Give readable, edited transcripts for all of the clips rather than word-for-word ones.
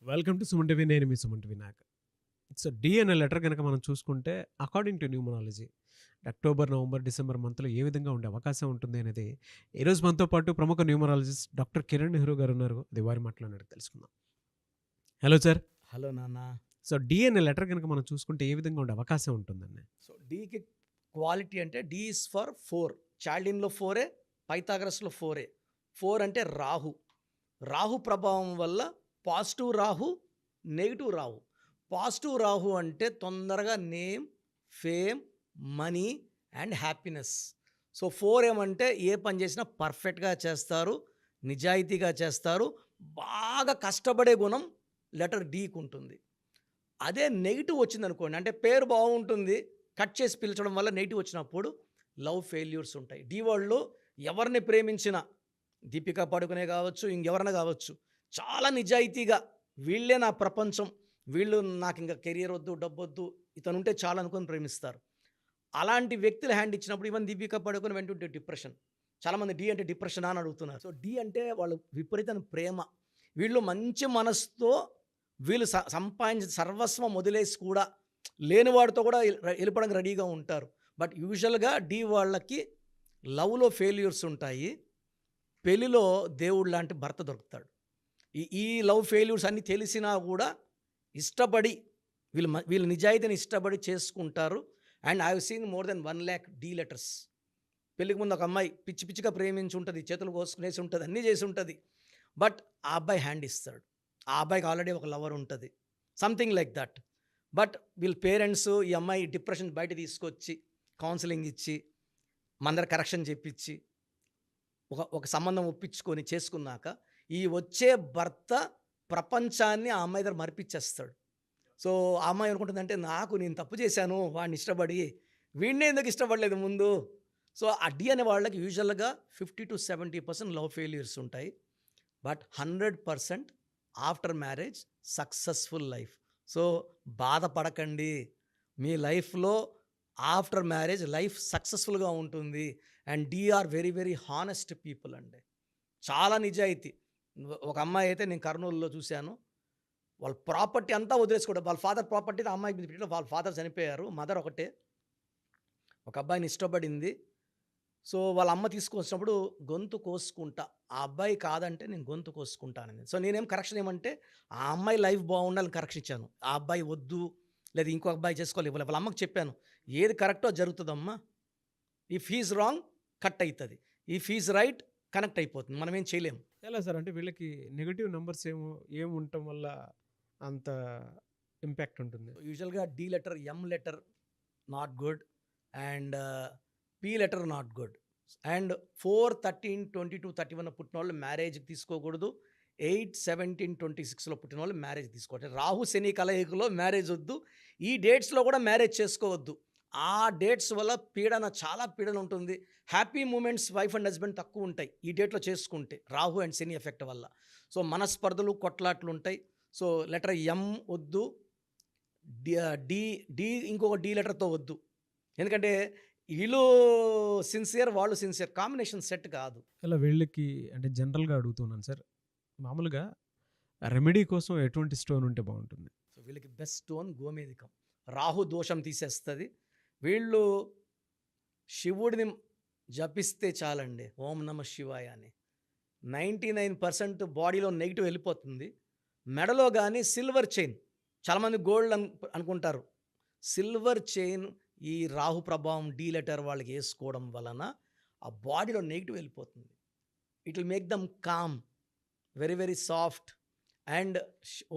Welcome to Suman TV. నేను మీ Suman TV Nag. So D అనే లెటర్ కనుక మనం చూసుకుంటే according to numerology October, November, December మంత్లో ఏ విధంగా ఉండే అవకాశం ఉంటుంది అనేది ఈరోజు మనతో పాటు ప్రముఖ న్యూమరాలజిస్ట్ డాక్టర్ కిరణ్ నెహ్రూ గారు ఉన్నారు. అది వారి మాట్లాడినట్టు తెలుసుకుందాం. Hello sir. హలో నాన్న. సో డి అనే లెటర్ కనుక మనం చూసుకుంటే ఏ విధంగా ఉండే అవకాశం ఉంటుందండి? సో డీకి క్వాలిటీ అంటే డి ఈజ్ ఫర్ 4. చాల్డిన్లో 4, పైథాగరస్లో 4. 4 అంటే రాహు. రాహు ప్రభావం వల్ల positive Rahu, negative Rahu. Positive Rahu అంటే తొందరగా name, fame, money and happiness. So 4 ఏమంటే ఏ పని చేసినా పర్ఫెక్ట్గా చేస్తారు, నిజాయితీగా చేస్తారు, బాగా కష్టపడే గుణం లెటర్ డీకి ఉంటుంది. అదే నెగిటివ్ వచ్చిందనుకోండి, అంటే పేరు బాగుంటుంది, కట్ చేసి పిలిచడం వల్ల నెగిటివ్ వచ్చినప్పుడు లవ్ ఫెయిల్యూర్స్ ఉంటాయి. డి వాళ్ళు ఎవరిని ప్రేమించినా, దీపికా పడుకునే కావచ్చు, ఇంకెవరైనా కావచ్చు, చాలా నిజాయితీగా వీళ్ళే నా ప్రపంచం, వీళ్ళు నాకు ఇంకా కెరియర్ వద్దు, డబ్బు వద్దు, ఇతను ఉంటే చాలా అనుకొని ప్రేమిస్తారు. అలాంటి వ్యక్తులు హ్యాండ్ ఇచ్చినప్పుడు ఈవెన్ దీపికా పడుకుని వెంటుంటే డిప్రెషన్. చాలామంది డి అంటే డిప్రెషన్ అని అడుగుతున్నారు. సో డి అంటే వాళ్ళు విపరీతమైన ప్రేమ. వీళ్ళు మంచి మనసుతో వీళ్ళు సంపాదించిన సర్వస్వం వదిలేసి కూడా లేనివాడితో కూడా వెళ్ళిపోవడానికి రెడీగా ఉంటారు. బట్ యూజువల్గా డి వాళ్ళకి లవ్లో ఫెయిల్యూర్స్ ఉంటాయి, పెళ్ళిలో దేవుడు లాంటి భర్త దొరుకుతాడు. ఈ లవ్ ఫెయిల్యూర్స్ అన్నీ తెలిసినా కూడా ఇష్టపడి వీళ్ళు నిజాయితీని ఇష్టపడి చేసుకుంటారు. And I have seen more than 1 lakh D letters. పెళ్ళికి ముందు ఒక అమ్మాయి పిచ్చి పిచ్చిగా ప్రేమించి ఉంటుంది, చేతులు కోసుకునేసి ఉంటుంది, అన్నీ చేసి ఉంటుంది. బట్ ఆ అబ్బాయి హ్యాండ్ ఇస్తాడు. ఆ అబ్బాయికి ఆల్రెడీ ఒక లవర్ ఉంటుంది, సంథింగ్ లైక్ దట్. బట్ వీళ్ళ పేరెంట్స్ ఈ అమ్మాయి డిప్రెషన్ బయట తీసుకొచ్చి కౌన్సిలింగ్ ఇచ్చి మందర కరెక్షన్ చెప్పించి ఒక సంబంధం ఒప్పించుకొని చేసుకున్నాక ఈ వచ్చే భర్త ప్రపంచాన్ని ఆ అమ్మాయి దగ్గర మరిపించేస్తాడు. సో ఆ అమ్మాయి అనుకుంటుందంటే నేను తప్పు చేశాను, వాడిని ఇష్టపడి వీడినే ఎందుకు ఇష్టపడలేదు ముందు. సో ఆ డి అనే వాళ్ళకి యూజువల్గా 50 to 70% లవ్ ఫెయిల్యూర్స్ ఉంటాయి. But 100% after marriage successful life. So బాధపడకండి, మీ లైఫ్లో ఆఫ్టర్ మ్యారేజ్ లైఫ్ సక్సెస్ఫుల్గా ఉంటుంది. And D are very very honest people అండి, చాలా నిజాయితీ. ఒక అమ్మాయి అయితే నేను కర్నూలులో చూశాను, వాళ్ళ ప్రాపర్టీ అంతా వదిలేసుకోవడం, వాళ్ళ ఫాదర్ ప్రాపర్టీ ఆ అమ్మాయికి పెట్టడం. వాళ్ళ ఫాదర్ చనిపోయారు, మదర్ ఒకటే. ఒక అబ్బాయిని ఇష్టపడింది. సో వాళ్ళ అమ్మ తీసుకొచ్చినప్పుడు గొంతు కోసుకుంటా, ఆ అబ్బాయి కాదంటే నేను గొంతు కోసుకుంటానని. సో నేనేం కరెక్షన్ ఏమంటే ఆ అమ్మాయి లైఫ్ బాగుండాలని కరెక్షన్ ఇచ్చాను. ఆ అబ్బాయి వద్దు, లేదా ఇంకో అబ్బాయి చేసుకోవాలి ఇవ్వాలి. వాళ్ళ అమ్మకి చెప్పాను, ఏది కరెక్టో జరుగుతుందమ్మా. ఇఫ్ హీజ్ రాంగ్ కట్ అవుతుంది, ఇఫ్ హీజ్ రైట్ కనెక్ట్ అయిపోతుంది, మనం ఏం చేయలేము. ఎలా సార్ అంటే వీళ్ళకి నెగిటివ్ నెంబర్స్ ఏమి ఉండటం వల్ల అంత ఇంపాక్ట్ ఉంటుంది? యూజువల్గా D letter, M letter not good, and P letter not good. And 4, 13, 22, 31 పుట్టిన వాళ్ళు మ్యారేజ్కి తీసుకోకూడదు. 8, 17, 26లో పుట్టిన వాళ్ళు మ్యారేజ్ తీసుకోవాలి. రాహు శని కలయికలో మ్యారేజ్ వద్దు. ఈ డేట్స్లో కూడా మ్యారేజ్ చేసుకోవద్దు. ఆ డేట్స్ వల్ల చాలా పీడన ఉంటుంది. Happy moments wife and husband తక్కువ ఉంటాయి ఈ డేట్లో చేసుకుంటే, రాహు అండ్ శని ఎఫెక్ట్ వల్ల. సో మనస్పర్ధలు, కొట్లాట్లు ఉంటాయి. సో లెటర్ ఎం వద్దు, డి ఇంకొక డి లెటర్తో వద్దు. ఎందుకంటే వీళ్ళు సిన్సియర్, వాళ్ళు సిన్సియర్, కాంబినేషన్ సెట్ కాదు. ఇలా వీళ్ళకి అంటే జనరల్గా అడుగుతున్నాను సార్, మామూలుగా రెమెడీ కోసం ఎటువంటి స్టోన్ ఉంటే బాగుంటుంది? సో వీళ్ళకి బెస్ట్ స్టోన్ గోమేధికం. రాహు దోషం తీసేస్తుంది. వీళ్ళు శివుడిని జపిస్తే చాలండి, ఓం నమ శివాయ అని. 99% బాడీలో నెగిటివ్ వెళ్ళిపోతుంది. మెడలో కానీ సిల్వర్ చైన్, చాలామంది గోల్డ్ అనుకుంటారు, సిల్వర్ చైన్ ఈ రాహు ప్రభావం డి లెటర్ వాళ్ళకి వేసుకోవడం వలన ఆ బాడీలో నెగిటివ్ వెళ్ళిపోతుంది. It will make them calm, very very soft. And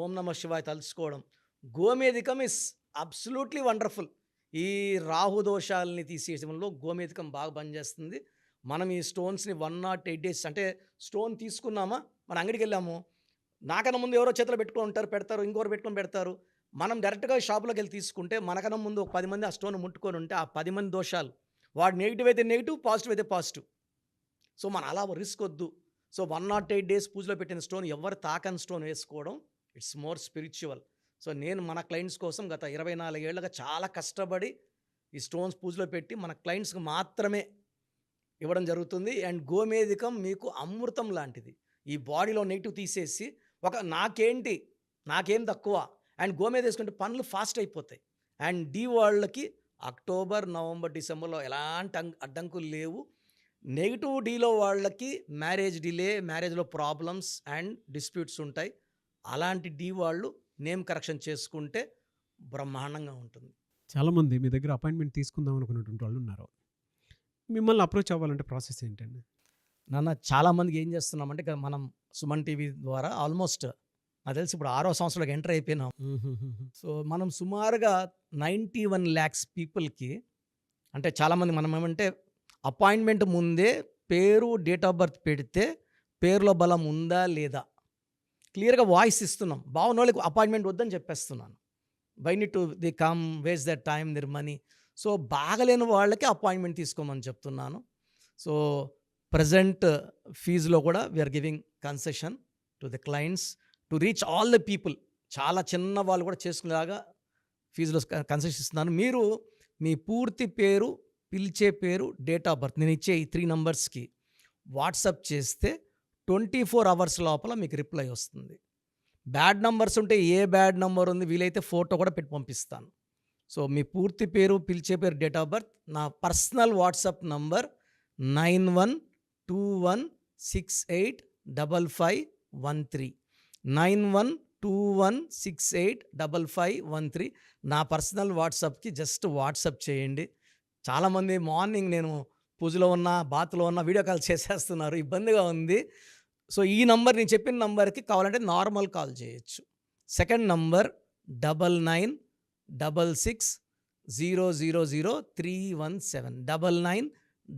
ఓం నమ శివాయ తలుచుకోవడం. గోమేధికం ఇస్ అబ్సల్యూట్లీ వండర్ఫుల్. ఈ రాహు దోషాలని తీసేయడంలో గోమేధికం బాగా పనిచేస్తుంది. మనం ఈ స్టోన్స్ని 108 days, అంటే స్టోన్ తీసుకున్నామా, మన అంగడికి వెళ్ళాము, నాకన్నా ముందు ఎవరో చేతిలో పెట్టుకొని ఉంటారు, పెడతారు, ఇంకొకరు పెట్టుకొని పెడతారు. మనం డైరెక్ట్గా షాపులోకి వెళ్ళి తీసుకుంటే మనకన్నా ముందు ఒక 10 మంది ఆ స్టోన్ ముట్టుకొని ఉంటే ఆ 10 మంది దోషాలు, వాడు నెగిటివ్ అయితే నెగిటివ్, పాజిటివ్ అయితే పాజిటివ్. సో మనం అలా రిస్క్ వద్దు. సో 108 days పూజలో పెట్టిన స్టోన్, ఎవరు తాకని స్టోన్ వేసుకోవడం, ఇట్స్ మోర్ స్పిరిచువల్. సో నేను మన క్లయింట్స్ కోసం గత 24 ఏళ్ళుగా చాలా కష్టపడి ఈ స్టోన్స్ పూజలో పెట్టి మన క్లయింట్స్కి మాత్రమే ఇవ్వడం జరుగుతుంది. అండ్ గోమేధికం మీకు అమృతం లాంటిది. ఈ బాడీలో నెగిటివ్ తీసేసి నాకేంటి నాకేం తక్కువ. అండ్ గో మీద వేసుకుంటే పనులు ఫాస్ట్ అయిపోతాయి. అండ్ డి వాళ్ళకి అక్టోబర్, నవంబర్, డిసెంబర్‌లో ఎలాంటి అడ్డంకులు లేవు. నెగెటివ్ డీలో వాళ్ళకి మ్యారేజ్ డిలే, మ్యారేజ్‌లో ప్రాబ్లమ్స్ అండ్ డిస్ప్యూట్స్ ఉంటాయి. అలాంటి డి వాళ్ళు నేమ్ కరెక్షన్ చేసుకుంటే బ్రహ్మాండంగా ఉంటుంది. చాలామంది మీ దగ్గర అపాయింట్మెంట్ తీసుకుందాం అనుకున్నటువంటి వాళ్ళు ఉన్నారు. మిమ్మల్ని అప్రోచ్ అవ్వాలంటే ప్రాసెస్ ఏంటండి? నాన్న చాలామందికి ఏం చేస్తున్నామంటే ఇక మనం సుమన్ టీవీ ద్వారా ఆల్మోస్ట్ నాకు తెలిసి ఇప్పుడు 6వ సంవత్సరంలోకి ఎంటర్ అయిపోయినాం. సో మనం సుమారుగా 91 lakhs పీపుల్కి, అంటే చాలామంది మనం ఏమంటే అపాయింట్మెంట్ ముందే పేరు, డేట్ ఆఫ్ బర్త్ పెడితే పేరులో బలం ఉందా లేదా క్లియర్గా వాయిస్ ఇస్తున్నాం. బాగున్న వాళ్ళకి అపాయింట్మెంట్ వద్దని చెప్పేస్తున్నాను. Why need to the come waste that time their money. So బాగలేని వాళ్ళకి అపాయింట్మెంట్ తీసుకోమని చెప్తున్నాను. సో ప్రజెంట్ ఫీజులో కూడా we're giving concession to the clients to reach all the people. చాలా చిన్న వాళ్ళు కూడా చేసుకునేలాగా ఫీజులో కన్సెషన్ ఇస్తున్నాను. మీరు మీ పూర్తి పేరు, పిలిచే పేరు, డేట్ ఆఫ్ బర్త్ నేను ఇచ్చే ఈ 3 నంబర్స్కి వాట్సాప్ చేస్తే 24 hours లోపల మీకు రిప్లై వస్తుంది. బ్యాడ్ నంబర్స్ ఉంటే ఏ బ్యాడ్ నంబర్ ఉంది వీలైతే ఫోటో కూడా పెట్టి పంపిస్తాను. సో మీ పూర్తి పేరు, పిలిచే పేరు, డేట్ ఆఫ్ బర్త్, నా పర్సనల్ వాట్సాప్ నంబర్ 9121685513 9121685513 నా పర్సనల్ వాట్సాప్కి జస్ట్ వాట్సాప్ చేయండి. చాలామంది మార్నింగ్ నేను పూజలో ఉన్నా, బాత్లో ఉన్నా వీడియో కాల్ చేసేస్తున్నారు, ఇబ్బందిగా ఉంది. సో ఈ నంబర్ నేను చెప్పిన నంబర్కి కావాలంటే నార్మల్ కాల్ చేయొచ్చు. Second number 9966000317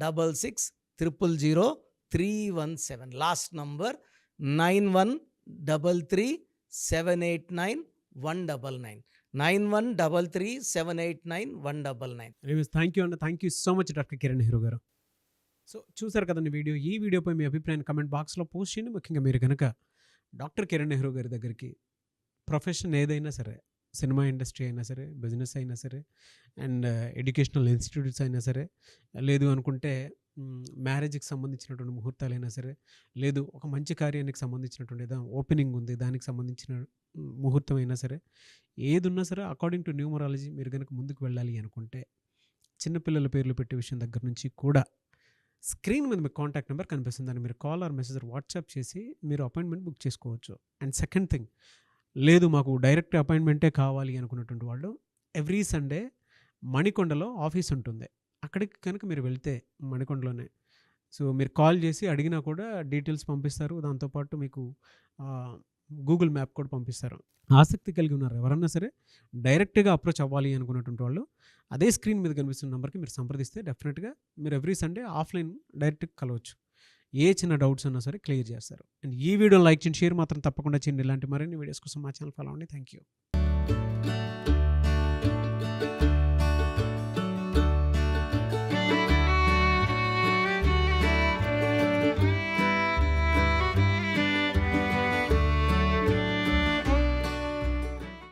9966000317. Last number 9133789199 9133789199. Thank you అండి. Thank you so much doctor Kiran Nehru గారు. సో చూసారు కదండి వీడియో. ఈ వీడియోపై మీ అభిప్రాయాన్ని కమెంట్ బాక్స్లో పోస్ట్ చేయండి. ముఖ్యంగా మీరు కనుక డాక్టర్ కిరణ్ నెహ్రూ గారి దగ్గరికి ప్రొఫెషన్ ఏదైనా సరే, సినిమా ఇండస్ట్రీ అయినా సరే, బిజినెస్ అయినా సరే, అండ్ ఎడ్యుకేషనల్ ఇన్స్టిట్యూట్స్ అయినా సరే, లేదు అనుకుంటే మ్యారేజ్కి సంబంధించినటువంటి ముహూర్తాలైనా సరే, లేదు ఒక మంచి కార్యానికి సంబంధించినటువంటి ఏదో ఓపెనింగ్ ఉంది దానికి సంబంధించిన ముహూర్తం అయినా సరే, ఏది ఉన్నా సరే అకార్డింగ్ టు న్యూమరాలజీ మీరు కనుక ముందుకు వెళ్ళాలి అనుకుంటే చిన్నపిల్లల పేర్లు పెట్టే విషయం దగ్గర నుంచి కూడా స్క్రీన్ మీద మీకు కాంటాక్ట్ నెంబర్ కనిపిస్తుంది. దాన్ని మీరు కాల్ ఆర్ మెసేజ్ వాట్సాప్ చేసి మీరు అపాయింట్మెంట్ బుక్ చేసుకోవచ్చు. అండ్ సెకండ్ థింగ్, లేదు మాకు డైరెక్ట్ అపాయింట్మెంటే కావాలి అనుకున్నటువంటి వాళ్ళు ఎవ్రీ సండే మణికొండలో ఆఫీస్ ఉంటుంది. అక్కడికి కనుక మీరు వెళ్తే మణికొండలోనే సో మీరు కాల్ చేసి అడిగినా కూడా డీటెయిల్స్ పంపిస్తారు. దాంతోపాటు మీకు గూగుల్ మ్యాప్ కూడా పంపిస్తారు. ఆసక్తి కలిగి ఉన్నారు ఎవరన్నా సరే డైరెక్ట్గా అప్రోచ్ అవ్వాలి అనుకున్నటువంటి వాళ్ళు అదే స్క్రీన్ మీద కనిపిస్తున్న నెంబర్కి మీరు సంప్రదిస్తే డెఫినెట్గా మీరు ఎవ్రీ సండే ఆఫ్లైన్ డైరెక్ట్గా కలవచ్చు. ఏ చిన్న డౌట్స్ ఉన్నా సరే క్లియర్ చేస్తారు. అండ్ ఈ వీడియో లైక్ చేయండి, షేర్ మాత్రం తప్పకుండా చేయండి. ఇలాంటి మరిన్ని వీడియోస్ కోసం మా ఛానల్ ఫాలో అవ్వండి. Thank you.